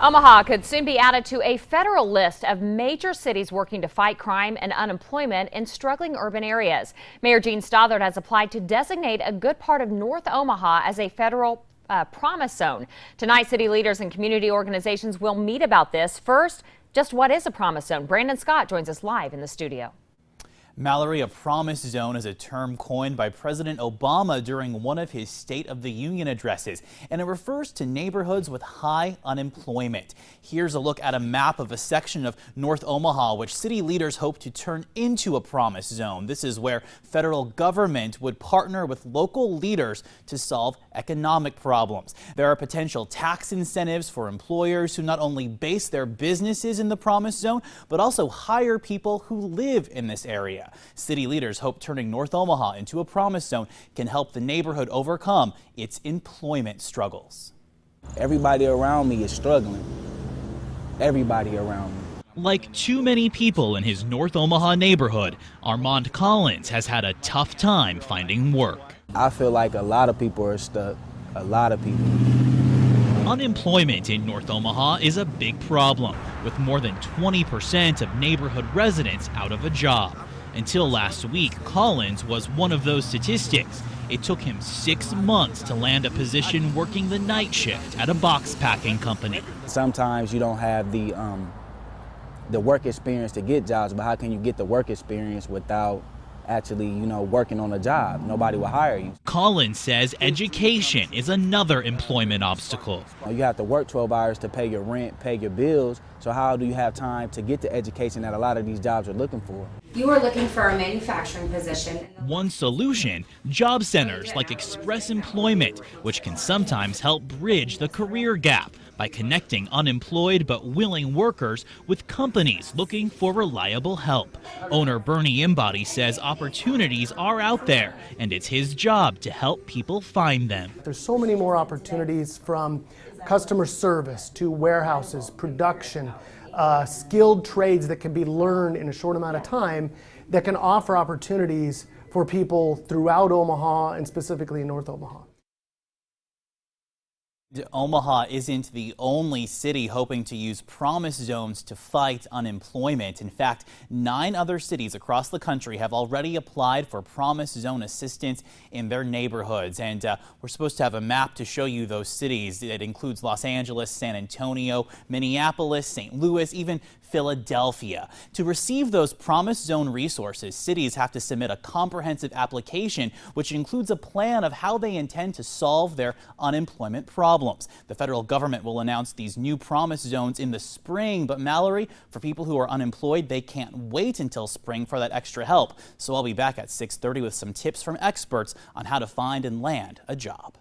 Omaha could soon be added to a federal list of major cities working to fight crime and unemployment in struggling urban areas. Mayor Gene Stothert has applied to designate a good part of North Omaha as a federal promise zone. Tonight, city leaders and community organizations will meet about this. First, just what is a promise zone? Brandon Scott joins us live in the studio. Mallory, a promise zone is a term coined by President Obama during one of his State of the Union addresses, and it refers to neighborhoods with high unemployment. Here's a look at a map of a section of North Omaha, which city leaders hope to turn into a promise zone. This is where federal government would partner with local leaders to solve economic problems. There are potential tax incentives for employers who not only base their businesses in the promise zone, but also hire people who live in this area. City leaders hope turning North Omaha into a promise zone can help the neighborhood overcome its employment struggles. Everybody around me is struggling. Everybody around me. Like too many people in his North Omaha neighborhood, Armand Collins has had a tough time finding work. I feel like a lot of people are stuck. A lot of people. Unemployment in North Omaha is a big problem, with more than 20% of neighborhood residents out of a job. Until last week, Collins was one of those statistics. It took him 6 months to land a position working the night shift at a box packing company. Sometimes you don't have the work experience to get jobs, but how can you get the work experience without actually, working on a job? Nobody will hire you. Collins says education is another employment obstacle. You have to work 12 hours to pay your rent, pay your bills. So how do you have time to get the education that a lot of these jobs are looking for? You are looking for a manufacturing position. One solution, job centers like Express Employment, which can sometimes help bridge the career gap by connecting unemployed but willing workers with companies looking for reliable help. Owner Bernie Imbody says opportunities are out there, and it's his job to help people find them. There's so many more opportunities, from customer service to warehouses, production, skilled trades that can be learned in a short amount of time that can offer opportunities for people throughout Omaha and specifically in North Omaha. Omaha isn't the only city hoping to use promise zones to fight unemployment. In fact, 9 other cities across the country have already applied for promise zone assistance in their neighborhoods. And we're supposed to have a map to show you those cities. It includes Los Angeles, San Antonio, Minneapolis, St. Louis, even Philadelphia. To receive those promise zone resources, cities have to submit a comprehensive application, which includes a plan of how they intend to solve their unemployment problems. The federal government will announce these new promise zones in the spring, but Mallory, for people who are unemployed, they can't wait until spring for that extra help. So I'll be back at 6:30 with some tips from experts on how to find and land a job.